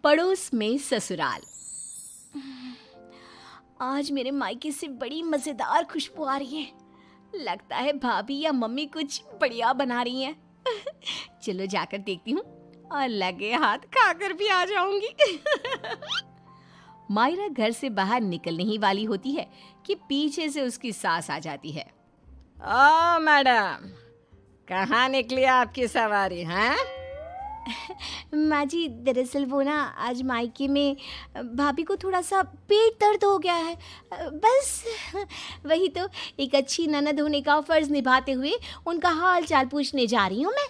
पड़ोस में ससुराल। आज मेरे मायके से बड़ी मजेदार खुशबू आ रही है। लगता है भाभी या मम्मी कुछ बढ़िया बना रही हैं। चलो जाकर देखती हूँ और लगे हाथ खाकर भी आ जाऊंगी। मायरा घर से बाहर निकलने ही वाली होती है कि पीछे से उसकी सास आ जाती है। ओ मैडम, कहाँ निकली आपकी सवारी हैं? माँ जी, दरअसल वो ना आज मायके में भाभी को थोड़ा सा पेट दर्द हो गया है। बस वही तो एक अच्छी ननद होने का फर्ज निभाते हुए उनका हाल चाल पूछने जा रही हूँ मैं।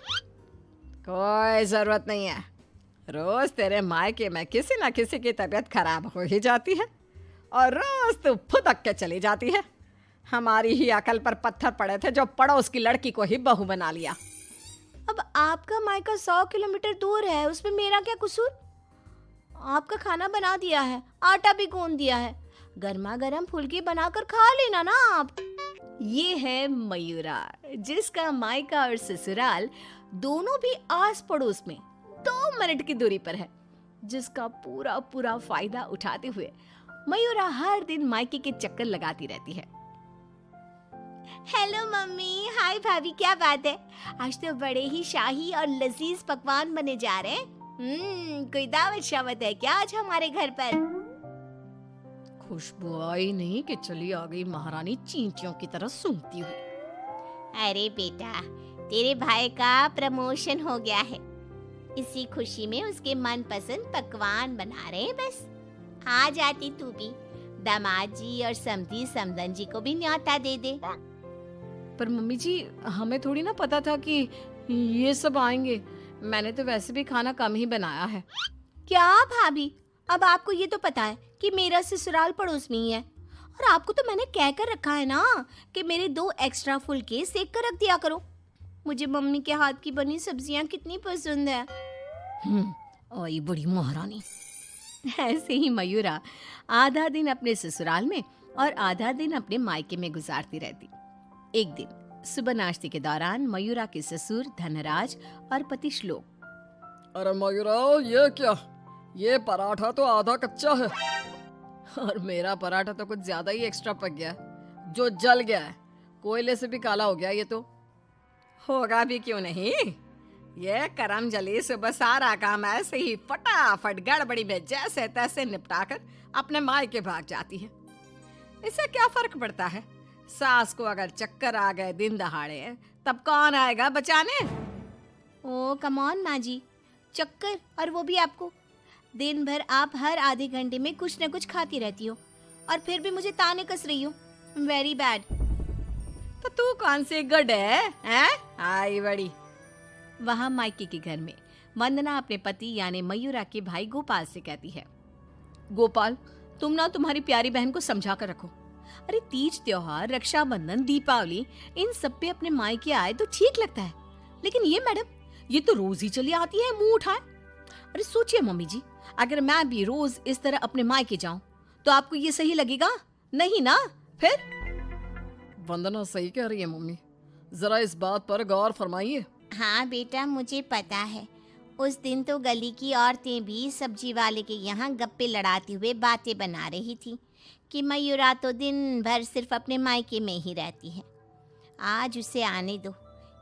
कोई ज़रूरत नहीं है। रोज़ तेरे मायके में किसी न किसी की तबीयत खराब हो ही जाती है और रोज़ तू फुदक के चली जाती है। हमारी ही अकल पर पत्थर पड़े थे जो पड़ोस की लड़की को ही बहू बना लिया। अब आपका मायका 100 किलोमीटर दूर है, उसमें मेरा क्या कसूर? आपका खाना बना दिया है, आटा भी गूंद दिया है, गर्मा गर्म फुलकी बनाकर खा लेना ना आप। ये है मयूरा, जिसका मायका और ससुराल दोनों भी आस पड़ोस में 2 मिनट की दूरी पर है, जिसका पूरा पूरा फायदा उठाते हुए मयूरा हर दिन मायके के चक्कर लगाती रहती है। हेलो मम्मी, हाय भाभी, क्या बात है? आज तो बड़े ही शाही और लजीज पकवान बने जा रहे हैं। कोई दावत शावत है क्या आज हमारे घर पर? खुशबू आई नहीं कि चली आ गई महारानी चींटियों की तरह सूंघती हुई। अरे बेटा, तेरे भाई का प्रमोशन हो गया है, इसी खुशी में उसके मनपसंद पकवान बना रहे हैं। बस आ जाती तू भी, दामाद जी और समधी समदन जी को भी न्योता दे दे। पर मम्मी जी, हमें थोड़ी ना पता था कि ये सब आएंगे। मैंने तो वैसे भी खाना कम ही बनाया है। क्या भाभी, अब आपको ये तो पता है कि मेरा ससुराल पड़ोस में ही है, और आपको तो मैंने कह कर रखा है ना कि मेरे 2 एक्स्ट्रा फुलके सेक कर रख दिया करो। मुझे मम्मी के हाथ की बनी सब्जियां कितनी पसंद है। आई बड़ी महारानी। ऐसे ही मयूरा आधा दिन अपने ससुराल में और आधा दिन अपने मायके में गुजारती रहती। एक दिन सुबह नाश्ते के दौरान मयूरा के ससुर धनराज और पति श्लोक। अरे मयूरा, ये क्या? ये पराठा तो आधा कच्चा है और मेरा पराठा तो कुछ ज्यादा ही एक्स्ट्रा पक गया है, जो जल गया है। कोयले से भी काला हो गया। ये तो होगा भी क्यों नहीं। ये करम जली सुबह सारा काम ऐसे ही फटाफट गड़बड़ी में जैसे तैसे निपटाकर अपने मायके भाग जाती है। इससे क्या फर्क पड़ता है? सास को अगर चक्कर आ गए दिन दहाड़े, तब कौन आएगा बचाने? ओ कम ऑन माँ जी, चक्कर, और वो भी आपको? दिन भर आप हर आधे घंटे में कुछ न कुछ खाती रहती हो और फिर भी मुझे ताने कस रही हो। Very bad. तो तू कौन सी गुड है, हैं? आई बड़ी। वहाँ मायके के घर में वंदना अपने पति यानी मयूरा के भाई गोपाल से कहती है, गोपाल, तुम ना तुम्हारी प्यारी बहन को समझा कर रखो। अरे तीज त्योहार, रक्षाबंधन, दीपावली, इन सब पे अपने मायके आए तो ठीक लगता है, लेकिन ये मैडम, ये तो रोज ही चली आती है मुंह उठाए। अरे सोचिए मम्मी जी, अगर मैं भी रोज इस तरह अपने मायके जाऊं तो आपको ये सही लगेगा? नहीं ना? फिर वंदना सही कह रही है मम्मी, जरा इस बात पर गौर फरमाइए। हाँ बेटा, मुझे पता है। उस दिन तो गली की औरतें भी सब्जी वाले के यहाँ गप्पे लड़ाते हुए बातें बना रही थी कि मयूरा तो दिन भर सिर्फ अपने मायके में ही रहती है। आज उसे आने दो,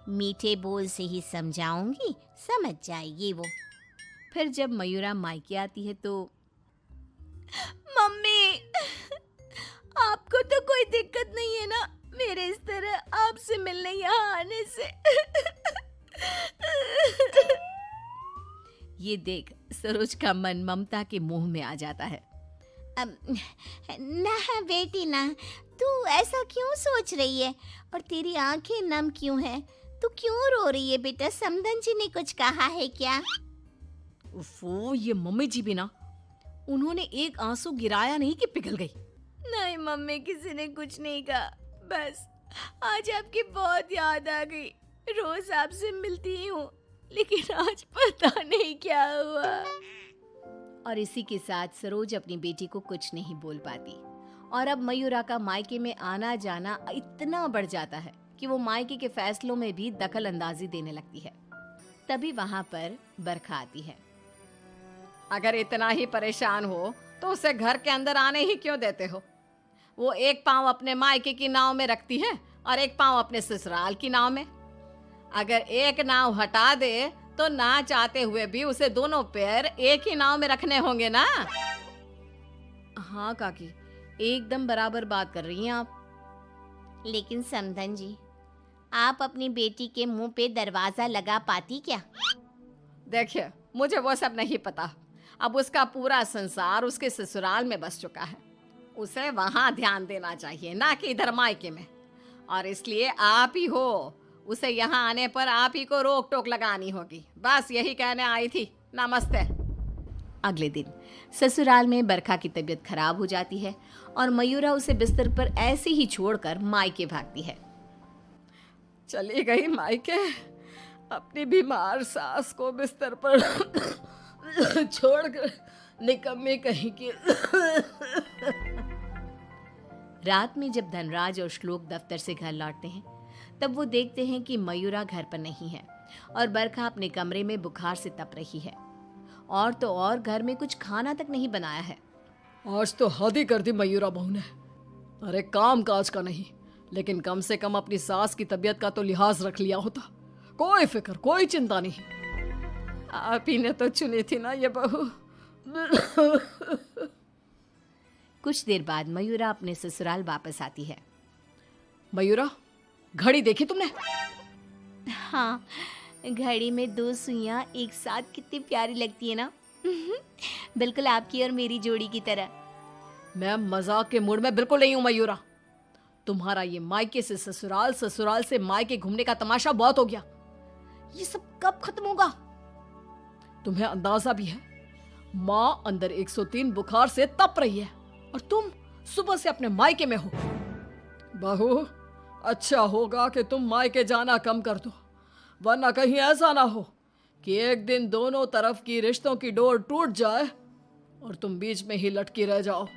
मीठे बोल से ही समझाऊंगी, समझ जाएगी वो। फिर जब मयूरा मायके आती है तो, मम्मी, आपको तो कोई दिक्कत नहीं है ना मेरे इस तरह आपसे मिलने यहाँ आने से? ये देख सरोज का मन ममता के मुंह में आ जाता है। ना बेटी ना, तू ऐसा क्यों सोच रही है और तेरी आंखें नम क्यों हैं? तू क्यों रो रही है बेटा? समदन जी ने कुछ कहा है क्या? उफ़ो, ये मम्मी जी भी ना, उन्होंने एक आंसू गिराया नहीं कि पिघल गई। नहीं मम्मी, किसी ने कुछ नहीं कहा, बस आज आपकी बहुत याद आ गई। रोज आपसे मिलती ही हूँ, लेकिन आज पता नहीं क्या हुआ। और इसी के साथ सरोज अपनी बेटी को कुछ नहीं बोल पाती और अब मयूरा का मायके में आना जाना इतना बढ़ जाता है कि वो मायके के फैसलों में भी दखल अंदाजी देने लगती है। तभी वहां पर बरखा आती है। अगर इतना ही परेशान हो तो उसे घर के अंदर आने ही क्यों देते हो? वो एक पाँव अपने मायके की नाव में रखती है और एक पाँव अपने ससुराल की नाव में। अगर एक नाव हटा दे तो ना चाहते हुए भी उसे दोनों पैर एक ही नाव में रखने होंगे ना। हाँ काकी, एकदम बराबर बात कर रही हैं आप। लेकिन समधन जी, आप अपनी बेटी के मुंह पे दरवाजा लगा पाती क्या? देखिए, मुझे वो सब नहीं पता। अब उसका पूरा संसार उसके ससुराल में बस चुका है। उसे वहां ध्यान देना चाहिए, ना कि इधर मायके में। और इसलिए आप ही हो, उसे यहाँ आने पर आप ही को रोक टोक लगानी होगी। बस यही कहने आई थी। नमस्ते। अगले दिन ससुराल में बरखा की तबीयत खराब हो जाती है और मयूरा उसे बिस्तर पर ऐसे ही छोड़कर मायके भागती है। चली गई मायके, अपनी बीमार सास को बिस्तर पर छोड़कर, निकम्मी कहीं की। रात में जब धनराज और श्लोक दफ्तर से घर लौटते हैं तब वो देखते हैं कि मयूरा घर पर नहीं है और बरखा अपने कमरे में बुखार से तप रही है। और तो और घर में कुछ खाना तक नहीं बनाया है। आज तो हद ही कर दी मयूरा बहू ने। अरे काम काज का नहीं, लेकिन कम से कम अपनी सास की तबीयत का तो लिहाज रख लिया होता। कोई फिक्र, कोई चिंता नहीं। आप ही ने तो चुनी थी ना ये बहू। कुछ देर बाद मयूरा अपने ससुराल वापस आती है। मयूरा, घड़ी देखी तुमने? हाँ, घड़ी में 2 सुइयां एक साथ कितनी प्यारी लगती है ना। बिल्कुल आपकी और मेरी जोड़ी की तरह। मैं मजाक के मूड में बिल्कुल नहीं हूं मयूरा। तुम्हारा ये मायके से ससुराल, ससुराल से मायके घूमने का तमाशा बहुत हो गया। ये सब कब खत्म होगा? तुम्हें अंदाजा भी है, माँ अंदर 103 बुखार से तप रही है और तुम सुबह से अपने मायके में हो। बहू, अच्छा होगा कि तुम मायके जाना कम कर दो, वरना कहीं ऐसा ना हो कि एक दिन दोनों तरफ की रिश्तों की डोर टूट जाए और तुम बीच में ही लटकी रह जाओ।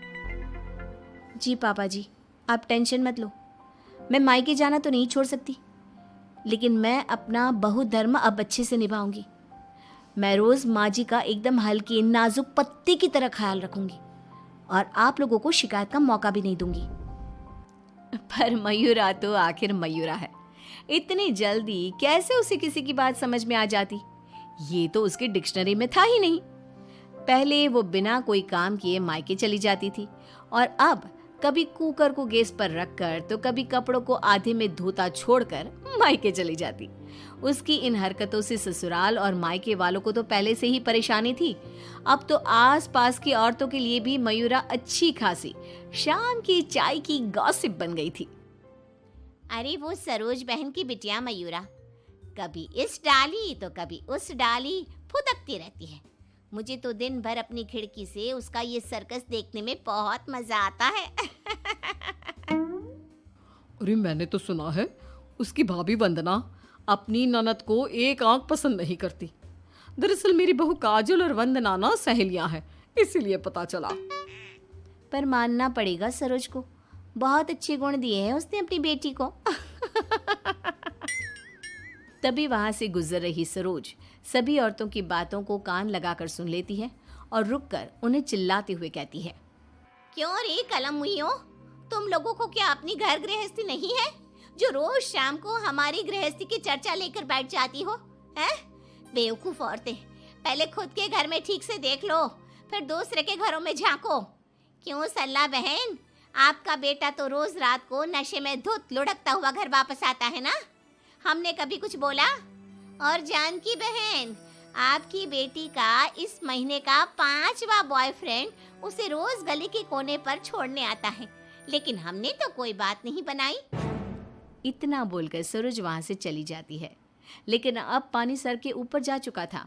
जी पापा जी, आप टेंशन मत लो। मैं मायके जाना तो नहीं छोड़ सकती, लेकिन मैं अपना बहु धर्म अब अच्छे से निभाऊंगी। मैं रोज माँ जी का एकदम हल्की नाजुक पत्ते की तरह ख्याल रखूंगी और आप लोगों को शिकायत का मौका भी नहीं दूंगी। पर मयूरा तो आखिर मयूरा है, इतनी जल्दी कैसे उसे किसी की बात समझ में आ जाती? ये तो उसकी डिक्शनरी में था ही नहीं। पहले वो बिना कोई काम किए मायके चली जाती थी और अब कभी कुकर को गैस पर रखकर तो कभी कपड़ों को आधे में धोता छोड़कर मायके चली जाती। उसकी इन हरकतों से ससुराल और मायके वालों को तो पहले से ही परेशानी थी। अब तो आस-पास की औरतों के लिए भी मयूरा अच्छी खासी शाम की चाय की गॉसिप बन गई थी। अरे वो सरोज बहन की बिटिया मयूरा, कभी इस डाली तो कभी उस डाली फुदकती रहती है। मुझे तो दिन भर अपनी खिड़की से उसका ये सर्कस देखने में बहुत मजा आता है। अरे मैंने तो सुना है उसकी भाभी वंदना अपनी ननद को एक आंख पसंद नहीं करती। दरअसल मेरी बहू काजल और वंदना ना सहेलियां हैं, इसीलिए पता चला। पर मानना पड़ेगा सरोज को, बहुत अच्छे गुण दिए हैं उसने अपनी बेटी को। तभी वहां से गुजर रही सरोज सभी औरतों की बातों को कान लगाकर सुन लेती है और रुककर उन्हें चिल्लाते हुए कहती है, क्यों रे कलम मुइयो, तुम लोगों को क्या अपनी घर गृहस्थी नहीं है जो रोज शाम को हमारी गृहस्थी की चर्चा लेकर बैठ जाती हो? हैं? बेवकूफ औरतें, पहले खुद के घर में ठीक से देख लो, फिर दूसरे के घरों में झांको। क्यों सल्ला बहन, आपका बेटा तो रोज रात को नशे में धुत लुढ़कता हुआ घर वापस आता है ना? हमने कभी कुछ बोला? और जानकी बहन, आपकी बेटी का इस महीने का 5वां बॉयफ्रेंड उसे रोज गली के कोने पर छोड़ने आता है, लेकिन हमने तो कोई बात नहीं बनाई। इतना बोलकर सरोज वहां से चली जाती है, लेकिन अब पानी सर के ऊपर जा चुका था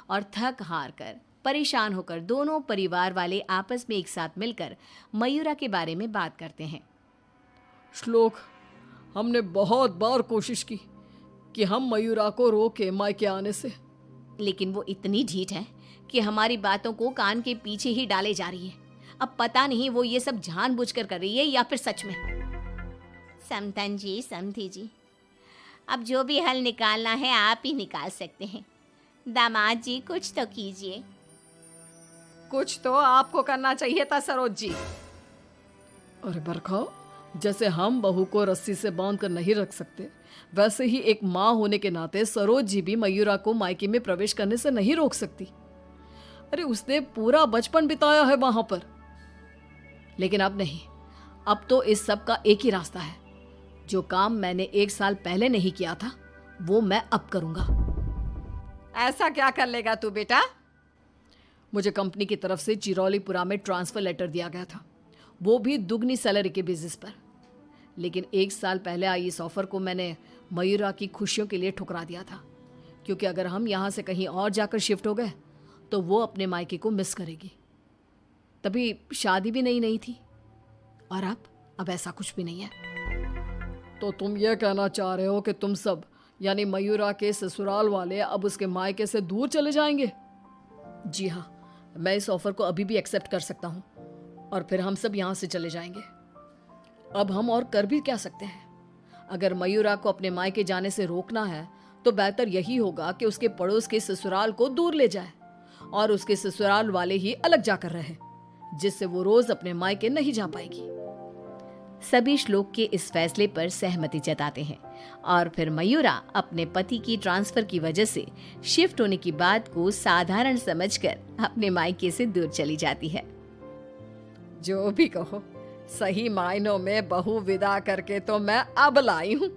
और थक हार कर परेशान होकर दोनों परिवार वाले आपस में एक साथ मिलकर मयूरा के बारे में बात करते हैं। श्लोक, हमने बहुत बार कोशिश की कि हम मयूरा को रोके मायके आने से, लेकिन वो इतनी ढीठ है कि हमारी बातों को कान के पीछे ही डाले जा रही है। अब पता नहीं वो ये सब जानबूझकर कर रही है या फिर सच में। समधन जी, समधी जी, अब जो भी हल निकालना है आप ही निकाल सकते हैं। दामाद जी कुछ तो कीजिए। कुछ तो आपको करना चाहिए था सरोज जी। अरे बरखा, जैसे हम बहू को रस्सी से बांध कर नहीं रख सकते, वैसे ही एक माँ होने के नाते सरोज जी भी मयूरा को मायके में प्रवेश करने से नहीं रोक सकती। अरे उसने पूरा बचपन बिताया है वहां पर। लेकिन अब नहीं, अब तो इस सब का एक ही रास्ता है। जो काम मैंने 1 साल पहले नहीं किया था वो मैं अब करूंगा। ऐसा क्या कर लेगा तू बेटा? मुझे कंपनी की तरफ से चिरौलीपुरा में ट्रांसफर लेटर दिया गया था, वो भी दुगनी सैलरी के बेसिस पर। लेकिन 1 साल पहले आई इस ऑफर को मैंने मयूरा की खुशियों के लिए ठुकरा दिया था, क्योंकि अगर हम यहाँ से कहीं और जाकर शिफ्ट हो गए तो वो अपने मायके को मिस करेगी। तभी शादी भी नहीं थी, और अब ऐसा कुछ भी नहीं है। तो तुम ये कहना चाह रहे हो कि तुम सब यानी मयूरा के ससुराल वाले अब उसके मायके से दूर चले जाएंगे? जी हाँ, मैं इस ऑफर को अभी भी एक्सेप्ट कर सकता हूँ और फिर हम सब यहाँ से चले जाएंगे। अब हम और कर भी क्या सकते हैं? अगर मयूरा को अपने मायके जाने से रोकना है तो बेहतर यही होगा कि उसके पड़ोस के ससुराल को दूर ले जाए और उसके ससुराल वाले ही अलग जाकर रहे, जिससे वो रोज अपने मायके नहीं जा पाएगी। सभी श्लोक के इस फैसले पर सहमति जताते हैं और फिर मयूरा अपने पति की ट्रांसफर की वजह से शिफ्ट होने की बात को साधारण समझकर अपने मायके से दूर चली जाती है। जो भी कहो, सही मायनों में बहू विदा करके तो मैं अब लाई हूँ।